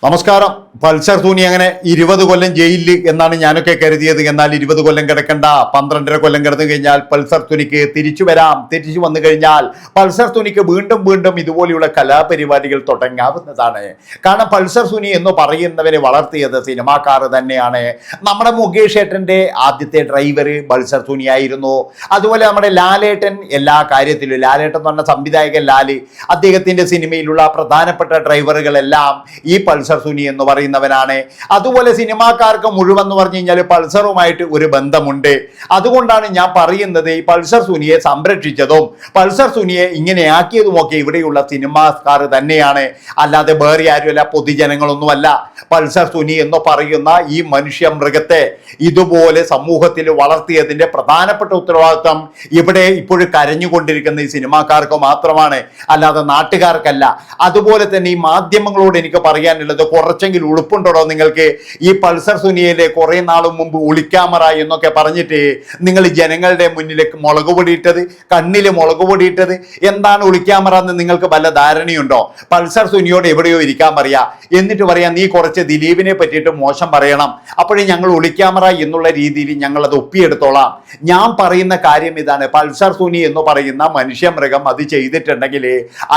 നമസ്കാരം. പൾസർ സൂനി അങ്ങനെ 20 കൊല്ലം ജയിലിൽ എന്നാണ് ഞാനൊക്കെ കരുതിയത്. എന്നാൽ 20 കൊല്ലം കിടക്കണ്ട, 12.5 കൊല്ലം കിടന്നു കഴിഞ്ഞാൽ പൾസർ സുനിക്ക് തിരിച്ചു വരാം. തിരിച്ചു വന്നു കഴിഞ്ഞാൽ പൾസർ സുനിക്ക് വീണ്ടും വീണ്ടും ഇതുപോലെയുള്ള കലാപരിപാടികൾ തുടങ്ങാവുന്നതാണ്. കാരണം പൾസർ സുനി എന്ന് പറയുന്നവരെ വളർത്തിയത് സിനിമാക്കാർ തന്നെയാണ്. നമ്മുടെ മുകേഷ് ഏട്ടൻ്റെ ആദ്യത്തെ ഡ്രൈവർ പൾസർ സുനി ആയിരുന്നു. അതുപോലെ നമ്മുടെ ലാലേട്ടൻ എല്ലാ കാര്യത്തിലും, ലാലേട്ടൻ എന്ന് പറഞ്ഞ സംവിധായകൻ ലാല്, അദ്ദേഹത്തിൻ്റെ സിനിമയിലുള്ള പ്രധാനപ്പെട്ട ഡ്രൈവറുകളെല്ലാം ഈ പൾസർ സുനി എന്ന് പറയുന്നവനാണ്. അതുപോലെ സിനിമാക്കാർക്ക് മുഴുവൻ എന്ന് പറഞ്ഞു കഴിഞ്ഞാൽ പൾസറുമായിട്ട് ഒരു ബന്ധമുണ്ട്. അതുകൊണ്ടാണ് ഞാൻ പറയുന്നത് ഈ പൾസർ സുനിയെ സംരക്ഷിച്ചതും പൾസർ സുനിയെ ഇങ്ങനെയാക്കിയതുമൊക്കെ ഇവിടെയുള്ള സിനിമാക്കാർ തന്നെയാണ്, അല്ലാതെ വേറെ ആരുമല്ല, പൊതുജനങ്ങളൊന്നുമല്ല. പൾസർ സുനി എന്ന് പറയുന്ന ഈ മനുഷ്യ മൃഗത്തെ ഇതുപോലെ സമൂഹത്തിൽ വളർത്തിയതിന്റെ പ്രധാനപ്പെട്ട ഉത്തരവാദിത്വം ഇവിടെ ഇപ്പോഴും കരഞ്ഞുകൊണ്ടിരിക്കുന്ന ഈ സിനിമാക്കാർക്ക് മാത്രമാണ്, അല്ലാതെ നാട്ടുകാർക്കല്ല. അതുപോലെ തന്നെ ഈ മാധ്യമങ്ങളോട് എനിക്ക് പറയാനുള്ളത്, കുറച്ചെങ്കിലും ഉളുപ്പുണ്ടോ നിങ്ങൾക്ക്? ഈ പൾസർ സുനിയിലെ കുറെ നാളും മുമ്പ് ഒളിക്യാമറ എന്നൊക്കെ പറഞ്ഞിട്ട് നിങ്ങൾ ജനങ്ങളുടെ മുന്നിലേക്ക് മുളക് പൊടിയിട്ടത്, കണ്ണിൽ മുളക് പൊടിയിട്ടത് എന്താണ് ഒളിക്യാമറ എന്ന് നിങ്ങൾക്ക് വല്ല ധാരണയുണ്ടോ? പൾസർ സുനിയോട് എവിടെയോ ഇരിക്കാൻ പറയാ, എന്നിട്ട് പറയാ നീ കുറച്ച് ദിലീപിനെ പറ്റിയിട്ട് മോശം പറയണം, അപ്പോഴേ ഞങ്ങൾ ഒളിക്യാമറ എന്നുള്ള രീതിയിൽ ഞങ്ങൾ അത് ഒപ്പിയെടുത്തോളാം. ഞാൻ പറയുന്ന കാര്യം ഇതാണ്, പൾസർ സുനി എന്ന് പറയുന്ന മനുഷ്യമൃഗം അത് ചെയ്തിട്ടുണ്ടെങ്കിൽ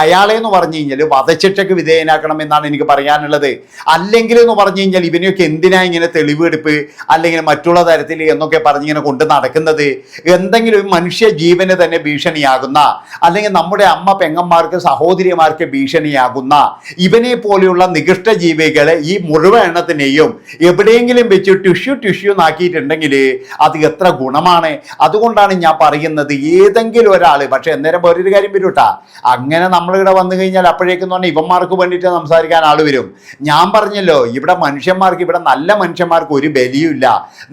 അയാളെ എന്ന് പറഞ്ഞു കഴിഞ്ഞാൽ വധശിക്ഷയ്ക്ക് വിധേയനാക്കണം എന്നാണ് എനിക്ക് പറയാനുള്ളത്. അല്ലെങ്കിൽ എന്ന് പറഞ്ഞു കഴിഞ്ഞാൽ ഇവനെയൊക്കെ എന്തിനാ ഇങ്ങനെ തെളിവെടുപ്പ് അല്ലെങ്കിൽ മറ്റുള്ള തരത്തിൽ എന്നൊക്കെ പറഞ്ഞിങ്ങനെ കൊണ്ട് നടക്കുന്നത്? എന്തെങ്കിലും മനുഷ്യ ജീവന് തന്നെ ഭീഷണിയാകുന്ന, അല്ലെങ്കിൽ നമ്മുടെ അമ്മ പെങ്ങന്മാർക്ക് സഹോദരിമാർക്ക് ഭീഷണിയാകുന്ന ഇവനെ പോലെയുള്ള നികൃഷ്ട ജീവികളെ ഈ മുഴുവൻ എണ്ണത്തിനെയും എവിടെയെങ്കിലും വെച്ച് ടിഷ്യൂ നാക്കിയിട്ടുണ്ടെങ്കിൽ അത് എത്ര ഗുണമാണ്. അതുകൊണ്ടാണ് ഞാൻ പറയുന്നത്, ഏതെങ്കിലും ഒരാൾ, പക്ഷെ അന്നേരം വേറൊരു കാര്യം വരും കേട്ടാ, അങ്ങനെ നമ്മളിവിടെ വന്നു കഴിഞ്ഞാൽ അപ്പോഴേക്കും പറഞ്ഞാൽ ഇവന്മാർക്ക് വേണ്ടിയിട്ട് സംസാരിക്കാൻ ആൾ വരും. ഞാൻ പറഞ്ഞല്ലോ, ഇവിടെ മനുഷ്യന്മാർക്ക്, ഇവിടെ നല്ല മനുഷ്യന്മാർക്ക് ഒരു ബലിയുമില്ല.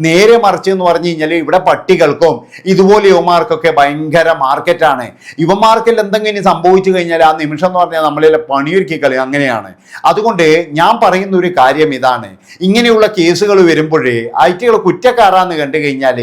നേരെ മറിച്ച് എന്ന് പറഞ്ഞു കഴിഞ്ഞാൽ ഇവിടെ പട്ടികൾക്കും ഇതുപോലെ യുവമാർക്കൊക്കെ ഭയങ്കര മാർക്കറ്റാണ്. യുവമാർക്കിൽ എന്തെങ്കിലും സംഭവിച്ചു കഴിഞ്ഞാൽ ആ നിമിഷം എന്ന് പറഞ്ഞാൽ നമ്മളെ പണിയൊരുക്കി കളി അങ്ങനെയാണ്. അതുകൊണ്ട് ഞാൻ പറയുന്ന ഒരു കാര്യം ഇതാണ്, ഇങ്ങനെയുള്ള കേസുകൾ വരുമ്പോഴേ ഐറ്റികൾ കുറ്റക്കാരാന്ന് കണ്ടു കഴിഞ്ഞാൽ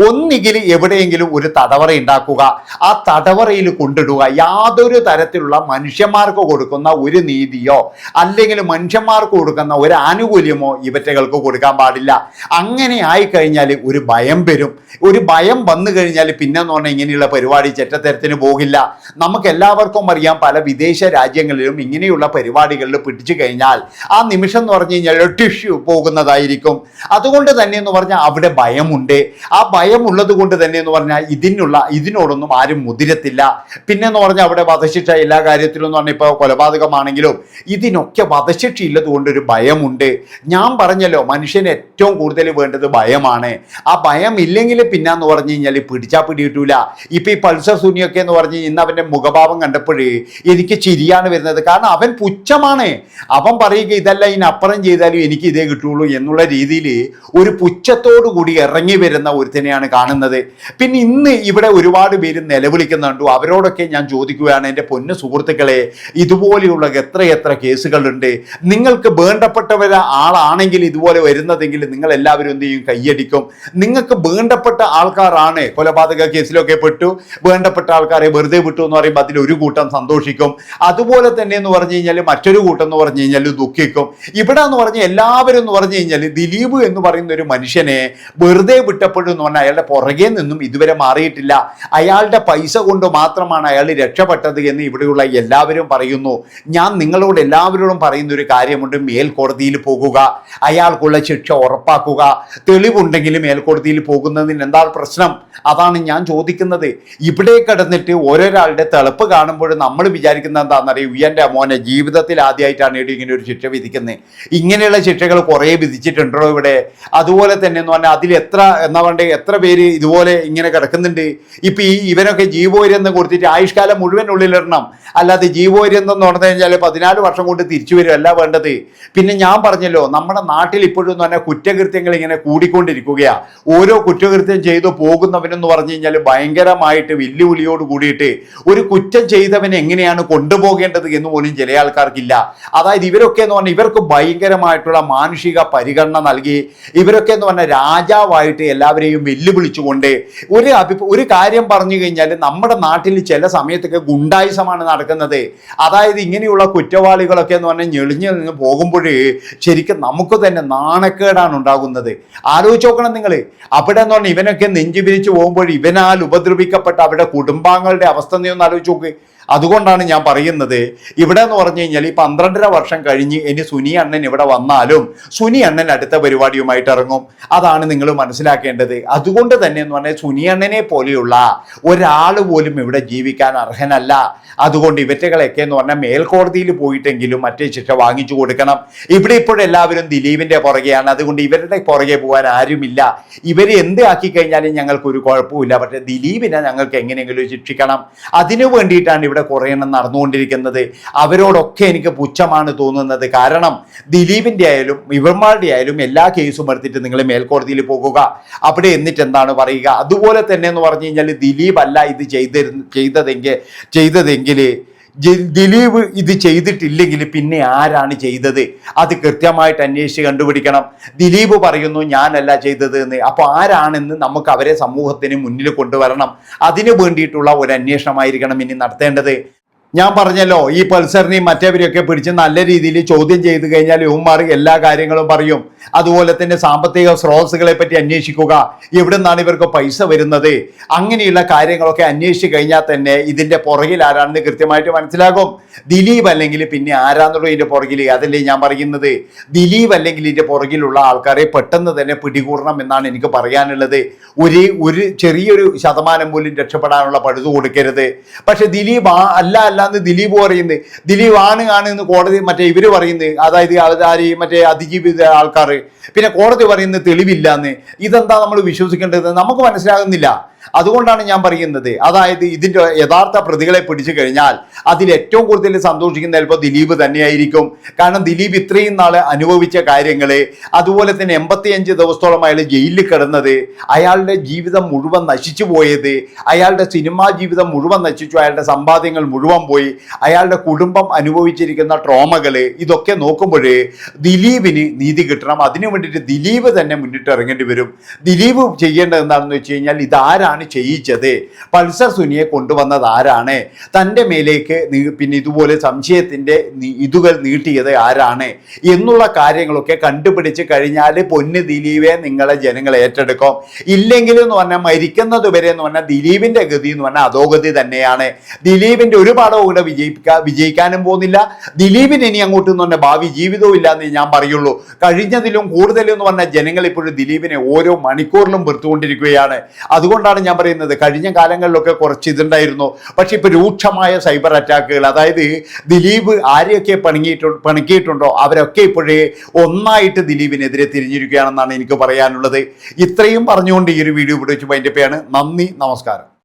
ഒന്നുകിൽ എവിടെയെങ്കിലും ഒരു തടവറ ഉണ്ടാക്കുക, ആ തടവറയിൽ കൊണ്ടിടുക. യാതൊരു തരത്തിലുള്ള മനുഷ്യന്മാർക്ക് കൊടുക്കുന്ന ഒരു നീതിയോ അല്ലെങ്കിൽ മനുഷ്യന്മാർക്ക് കൊടുക്കുന്ന ഒരു ആനുകൂല്യമോ ഇവറ്റകൾക്ക് കൊടുക്കാൻ പാടില്ല. അങ്ങനെ ആയിക്കഴിഞ്ഞാൽ ഒരു ഭയം വരും. ഒരു ഭയം വന്നു കഴിഞ്ഞാൽ പിന്നെ എന്ന് പറഞ്ഞാൽ ഇങ്ങനെയുള്ള പരിപാടി ചെറ്റത്തരത്തിന് പോകില്ല. നമുക്ക് എല്ലാവർക്കും അറിയാം, പല വിദേശ രാജ്യങ്ങളിലും ഇങ്ങനെയുള്ള പരിപാടികളിൽ പിടിച്ചു കഴിഞ്ഞാൽ ആ നിമിഷം എന്ന് പറഞ്ഞു കഴിഞ്ഞാൽ ടിഷ്യൂ പോകുന്നതായിരിക്കും. അതുകൊണ്ട് തന്നെ എന്ന് പറഞ്ഞാൽ അവിടെ ഭയമുണ്ട്. ആ ഭയം ഉള്ളത് കൊണ്ട് തന്നെ എന്ന് പറഞ്ഞാൽ ഇതിനോടൊന്നും ആരും മുതിരത്തില്ല. പിന്നെ എന്ന് പറഞ്ഞാൽ അവിടെ വധശിക്ഷ എല്ലാ കാര്യത്തിലും എന്ന് പറഞ്ഞാൽ ഇപ്പോൾ കൊലപാതകമാണെങ്കിലും ഇതിനൊക്കെ വധശിക്ഷ ഇല്ലത് കൊണ്ടൊരു ഭയമുണ്ട്. ഞാൻ പറഞ്ഞല്ലോ, മനുഷ്യന് ഏറ്റവും കൂടുതൽ വേണ്ടത് ഭയമാണ്. ആ ഭയം ഇല്ലെങ്കിൽ പിന്നെന്ന് പറഞ്ഞു കഴിഞ്ഞാൽ പിടിച്ചാൽ പിടികിട്ടൂല. ഇപ്പൊ ഈ പൾസർ സുനിയൊക്കെ എന്ന് പറഞ്ഞു ഇന്ന് അവന്റെ മുഖഭാവം കണ്ടപ്പോഴേ എനിക്ക് ചിരിയാണ് വരുന്നത്. കാരണം അവൻ പുച്ഛമാണ്. അവൻ പറയുക ഇതല്ല ഇതിനപ്പുറം ചെയ്താലും എനിക്ക് ഇതേ കിട്ടുള്ളൂ എന്നുള്ള രീതിയിൽ ഒരു പുച്ഛത്തോടു കൂടി ഇറങ്ങി വരുന്ന ഒരുത്തനെയാണ് കാണുന്നത്. പിന്നെ ഇന്ന് ഇവിടെ ഒരുപാട് പേര് നിലവിളിക്കുന്നുണ്ട്. അവരോടൊക്കെ ഞാൻ ചോദിക്കുകയാണ്, എൻ്റെ പൊന്നു സുഹൃത്തുക്കളെ, ഇതുപോലെയുള്ള എത്ര കേസുകളുണ്ട്. നിങ്ങൾക്ക് വേണ്ടപ്പെട്ടവര ആളാണെങ്കിൽ ഇതുപോലെ വരുന്നതെങ്കിൽ നിങ്ങൾ എല്ലാവരും എന്ത് ചെയ്യും? കയ്യടിക്കും. നിങ്ങൾക്ക് വേണ്ടപ്പെട്ട ആൾക്കാരാണ് കൊലപാതക കേസിലൊക്കെ പെട്ടു, വേണ്ടപ്പെട്ട ആൾക്കാരെ വെറുതെ വിട്ടു എന്ന് പറയുമ്പോൾ അതിലൊരു കൂട്ടം സന്തോഷിക്കും. അതുപോലെ തന്നെ എന്ന് പറഞ്ഞു കഴിഞ്ഞാൽ മറ്റൊരു കൂട്ടം എന്ന് പറഞ്ഞു കഴിഞ്ഞാൽ ദുഃഖിക്കും. ഇവിടെ എന്ന് പറഞ്ഞാൽ എല്ലാവരും എന്ന് പറഞ്ഞു കഴിഞ്ഞാൽ ദിലീപ് എന്ന് പറയുന്ന ഒരു മനുഷ്യനെ വെറുതെ വിട്ടപ്പോഴെന്ന് പറഞ്ഞാൽ അയാളുടെ പുറകെ നിന്നും ഇതുവരെ മാറിയിട്ടില്ല. അയാളുടെ പൈസ കൊണ്ട് മാത്രമാണ് അയാൾ രക്ഷപ്പെട്ടത് എന്ന് ഇവിടെയുള്ള എല്ലാവരും പറയുന്നു. ഞാൻ നിങ്ങളോട് എല്ലാവരോടും പറയുന്ന ഒരു കാര്യമുണ്ട്, മേൽക്കോടതിയിൽ പോകുക, അയാൾക്കുള്ള ശിക്ഷ ഉറപ്പാക്കുക. തെളിവുണ്ടെങ്കിൽ മേൽക്കോടതിയിൽ പോകുന്നതിന് എന്താ പ്രശ്നം? അതാണ് ഞാൻ ചോദിക്കുന്നത്. ഇവിടെ കിടന്നിട്ട് ഓരോരാളുടെ തെളിപ്പ് കാണുമ്പോൾ നമ്മൾ വിചാരിക്കുന്നത് എന്താണെന്നറിയും, എൻ്റെ മോനെ ജീവിതത്തിൽ ആദ്യമായിട്ടാണ് ഇങ്ങനെ ഒരു ശിക്ഷ വിധിക്കുന്നത്. ഇങ്ങനെയുള്ള ശിക്ഷകൾ കുറേ വിധിച്ചിട്ടുണ്ടോ ഇവിടെ? അതുപോലെ തന്നെ എന്ന് പറഞ്ഞാൽ അതിൽ എത്ര പേര് ഇതുപോലെ ഇങ്ങനെ കിടക്കുന്നുണ്ട്. ഇപ്പൊ ഇവനൊക്കെ ജീവോര്യന്തം കൊടുത്തിട്ട് ആയുഷ്കാലം മുഴുവൻ ഉള്ളിലിടണം, അല്ലാതെ ജീവോര്യന്തം എന്ന് പറഞ്ഞു കഴിഞ്ഞാൽ 14 വർഷം കൊണ്ട് തിരിച്ചു വരുമല്ല വേണ്ടത്. പിന്നെ ഞാൻ പറഞ്ഞല്ലോ, നമ്മുടെ നാട്ടിൽ ഇപ്പോഴും എന്ന് പറഞ്ഞാൽ കുറ്റകൃത്യങ്ങൾ ഇങ്ങനെ കൂടിക്കൊണ്ടിരിക്കുകയാണ്. ഓരോ കുറ്റകൃത്യം ചെയ്തു പോകുന്നവനെന്ന് പറഞ്ഞു കഴിഞ്ഞാൽ ഭയങ്കരമായിട്ട് വെല്ലുവിളിയോട് കൂടിയിട്ട് ഒരു കുറ്റം ചെയ്തവനെ എങ്ങനെയാണ് കൊണ്ടുപോകേണ്ടത് എന്ന് പോലും ചില ആൾക്കാർക്കില്ല. അതായത് ഇവരൊക്കെ എന്ന് പറഞ്ഞാൽ ഇവർക്ക് ഭയങ്കരമായിട്ടുള്ള മാനുഷിക പരിഗണന നൽകി ഇവരൊക്കെ എന്ന് പറഞ്ഞാൽ രാജാവായിട്ട് എല്ലാവരെയും വെല്ലുവിളിച്ചുകൊണ്ട് ഒരു കാര്യം പറഞ്ഞു കഴിഞ്ഞാൽ നമ്മുടെ നാട്ടിൽ ചില സമയത്തൊക്കെ ഗുണ്ടായിസമാണ് നടക്കുന്നത്. അതായത് ഇങ്ങനെയുള്ള കുറ്റവാളികളൊക്കെ എന്ന് പറഞ്ഞാൽ ഞെളിഞ്ഞ് നിന്ന് പോകുമ്പോഴേ ശരിക്കും നമുക്ക് തന്നെ നാണക്കേടാണ് ഉണ്ടാകുന്നത്. ആലോചിച്ച് നോക്കണം നിങ്ങൾ. അവിടെ എന്ന് പറഞ്ഞാൽ ഇവനൊക്കെ നെഞ്ചു വിരിച്ച് പോകുമ്പോൾ ഇവനാൽ ഉപദ്രവിക്കപ്പെട്ട അവരുടെ കുടുംബാംഗങ്ങളുടെ അവസ്ഥ നീ ഒന്ന് ആലോചിച്ച് നോക്ക്. അതുകൊണ്ടാണ് ഞാൻ പറയുന്നത്, ഇവിടെ എന്ന് പറഞ്ഞു കഴിഞ്ഞാൽ ഈ 12.5 വർഷം കഴിഞ്ഞ് ഇനി സുനി അണ്ണൻ ഇവിടെ വന്നാലും സുനി അണ്ണൻ അടുത്ത പരിപാടിയുമായിട്ട് ഇറങ്ങും. അതാണ് നിങ്ങൾ മനസ്സിലാക്കേണ്ടത്. അതുകൊണ്ട് തന്നെ എന്ന് പറഞ്ഞാൽ സുനി അണ്ണനെ പോലെയുള്ള ഒരാൾ പോലും ഇവിടെ ജീവിക്കാൻ അർഹനല്ല. അതുകൊണ്ട് ഇവറ്റകളൊക്കെ എന്ന് പറഞ്ഞാൽ മേൽക്കോടതിയിൽ പോയിട്ടെങ്കിലും മറ്റേ ശിക്ഷ വാങ്ങിച്ചു കൊടുക്കണം. ഇവിടെ ഇപ്പോഴെല്ലാവരും ദിലീപിന്റെ പുറകെയാണ്. അതുകൊണ്ട് ഇവരുടെ പുറകെ പോകാൻ ആരുമില്ല. ഇവർ എന്ത് ആക്കി കഴിഞ്ഞാലും ഞങ്ങൾക്കൊരു കുഴപ്പമില്ല. പക്ഷേ ദിലീപിനെ ഞങ്ങൾക്ക് എങ്ങനെയെങ്കിലും ശിക്ഷിക്കണം. അതിനു വേണ്ടിയിട്ടാണ് ഇവിടെ കുറേ എണ്ണം നടന്നുകൊണ്ടിരിക്കുന്നത്. അവരോടൊക്കെ എനിക്ക് പുച്ഛമാണ് തോന്നുന്നത്. കാരണം ദിലീപിന്റെ ആയാലും ഇവന്മാരുടെ ആയാലും എല്ലാ കേസും എടുത്തിട്ട് നിങ്ങൾ മേൽക്കോടതിയിൽ പോകുക. അവിടെ എന്നിട്ട് എന്താണ് പറയുക? അതുപോലെ തന്നെ എന്ന് പറഞ്ഞു കഴിഞ്ഞാൽ ദിലീപ് അല്ല ഇത് ചെയ്തതെങ്കിൽ ദിലീപ് ഇത് ചെയ്തിട്ടില്ലെങ്കിൽ പിന്നെ ആരാണ് ചെയ്തത്? അത് കൃത്യമായിട്ട് അന്വേഷിച്ച് കണ്ടുപിടിക്കണം. ദിലീപ് പറയുന്നു ഞാനല്ല ചെയ്തത് എന്ന്. അപ്പോൾ ആരാണെന്ന് നമുക്ക് അവരെ സമൂഹത്തിന് മുന്നിൽ കൊണ്ടുവരണം. അതിനു വേണ്ടിയിട്ടുള്ള ഒരു അന്വേഷണമായിരിക്കണം ഇനി നടത്തേണ്ടത്. ഞാൻ പറഞ്ഞല്ലോ, ഈ പൾസറിനെയും മറ്റവരെയൊക്കെ പിടിച്ച് നല്ല രീതിയിൽ ചോദ്യം ചെയ്ത് കഴിഞ്ഞാൽ ഇവന്മാർ എല്ലാ കാര്യങ്ങളും പറയും. അതുപോലെ തന്നെ സാമ്പത്തിക സ്രോതസ്സുകളെ പറ്റി അന്വേഷിക്കുക. എവിടെ നിന്നാണ് ഇവർക്ക് പൈസ വരുന്നത്? അങ്ങനെയുള്ള കാര്യങ്ങളൊക്കെ അന്വേഷിച്ച് കഴിഞ്ഞാൽ തന്നെ ഇതിന്റെ പുറകിൽ ആരാണെന്ന് കൃത്യമായിട്ട് മനസ്സിലാകും. ദിലീപ് അല്ലെങ്കിൽ പിന്നെ ആരാന്നുള്ളൂ ഇതിന്റെ പുറകിൽ? അതല്ലേ ഞാൻ പറയുന്നത്. ദിലീപ് അല്ലെങ്കിൽ ഇതിന്റെ പുറകിലുള്ള ആൾക്കാരെ പെട്ടെന്ന് തന്നെ പിടികൂടണം എന്നാണ് എനിക്ക് പറയാനുള്ളത്. ഒരു ചെറിയൊരു ശതമാനം പോലും രക്ഷപ്പെടാനുള്ള പഴുതു കൊടുക്കരുത്. പക്ഷെ ദിലീപ് അല്ല എന്ന് ദിലീപ് പറയുന്നത്, ദിലീപ് ആണ് എന്ന് കോടതി മറ്റേ ഇവര് പറയുന്നത്, അതായത് മറ്റേ അതിജീവിത ആൾക്കാർ, പിന്നെ കോടതി പറയുന്നത് തെളിവില്ലാന്ന്. ഇതെന്താ നമ്മൾ വിശ്വസിക്കേണ്ടത്? നമുക്ക് മനസ്സിലാകുന്നില്ല. അതുകൊണ്ടാണ് ഞാൻ പറയുന്നത്, അതായത് ഇതിന്റെ യഥാർത്ഥ പ്രതികളെ പിടിച്ചു കഴിഞ്ഞാൽ അതിൽ ഏറ്റവും കൂടുതൽ സന്തോഷിക്കുന്ന ചിലപ്പോൾ ദിലീപ് തന്നെയായിരിക്കും. കാരണം ദിലീപ് ഇത്രയും നാള് അനുഭവിച്ച കാര്യങ്ങള്, അതുപോലെ തന്നെ 85 ദിവസത്തോളം അയാൾ ജയിലിൽ കിടന്നത്, അയാളുടെ ജീവിതം മുഴുവൻ നശിച്ചു പോയത്, അയാളുടെ സിനിമാ ജീവിതം മുഴുവൻ നശിച്ചു, അയാളുടെ സമ്പാദ്യങ്ങൾ മുഴുവൻ പോയി, അയാളുടെ കുടുംബം അനുഭവിച്ചിരിക്കുന്ന ട്രോമകള്, ഇതൊക്കെ നോക്കുമ്പോൾ ദിലീപിന് നീതി കിട്ടണം. അതിനു വേണ്ടിയിട്ട് ദിലീപ് തന്നെ മുന്നിട്ട് ഇറങ്ങേണ്ടി വരും. ദിലീപ് ചെയ്യേണ്ടത് എന്താണെന്ന് വെച്ച് കഴിഞ്ഞാൽ, ഇതാരാണ് ചെയ്യിച്ചത്? പൾസർ സുനിയെ കൊണ്ടുവന്നത് ആരാണ്? തൻ്റെ മേലേക്ക് പിന്നെ ഇതുപോലെ സംശയത്തിന്റെ ഇതുകൾ നീട്ടിയത് ആരാണ് എന്നുള്ള കാര്യങ്ങളൊക്കെ കണ്ടുപിടിച്ച് കഴിഞ്ഞാൽ പൊന്ന് ദിലീപെ നിങ്ങളെ ജനങ്ങൾ ഏറ്റെടുക്കും. ഇല്ലെങ്കിൽ എന്ന് പറഞ്ഞാൽ മരിക്കുന്നത് വരെ എന്ന് പറഞ്ഞാൽ ദിലീപിന്റെ ഗതി എന്ന് പറഞ്ഞാൽ അധോഗതി തന്നെയാണ്. ദിലീപിന്റെ ഒരു പാഠവും കൂടെ വിജയിക്കാനും പോകുന്നില്ല. ദിലീപിന് ഇനി അങ്ങോട്ട് എന്ന് പറഞ്ഞാൽ ഭാവി ജീവിതവും ഇല്ല എന്ന് ഞാൻ പറയുള്ളൂ. കഴിഞ്ഞതിലും കൂടുതലും എന്ന് പറഞ്ഞാൽ ജനങ്ങൾ ഇപ്പോഴും ദിലീപിനെ ഓരോ മണിക്കൂറിലും വെറുത്തുകൊണ്ടിരിക്കുകയാണ്. അതുകൊണ്ടാണ് ഞാൻ പറയുന്നത്, കഴിഞ്ഞ കാലങ്ങളിലൊക്കെ കുറച്ച് ഇതുണ്ടായിരുന്നു. പക്ഷെ ഇപ്പൊ രൂക്ഷമായ സൈബർ അറ്റാക്കുകൾ, അതായത് ദിലീപ് ആരെയൊക്കെ പണിക്കിയിട്ടുണ്ടോ അവരൊക്കെ ഇപ്പോഴേ ഒന്നായിട്ട് ദിലീപിനെതിരെ തിരിഞ്ഞിരിക്കുകയാണെന്നാണ് എനിക്ക് പറയാനുള്ളത്. ഇത്രയും പറഞ്ഞുകൊണ്ട് ഈ ഒരു വീഡിയോ ഇവിടെ വെച്ച് വൈൻഡപ്പ് ചെയ്യാണ്. നന്ദി, നമസ്കാരം.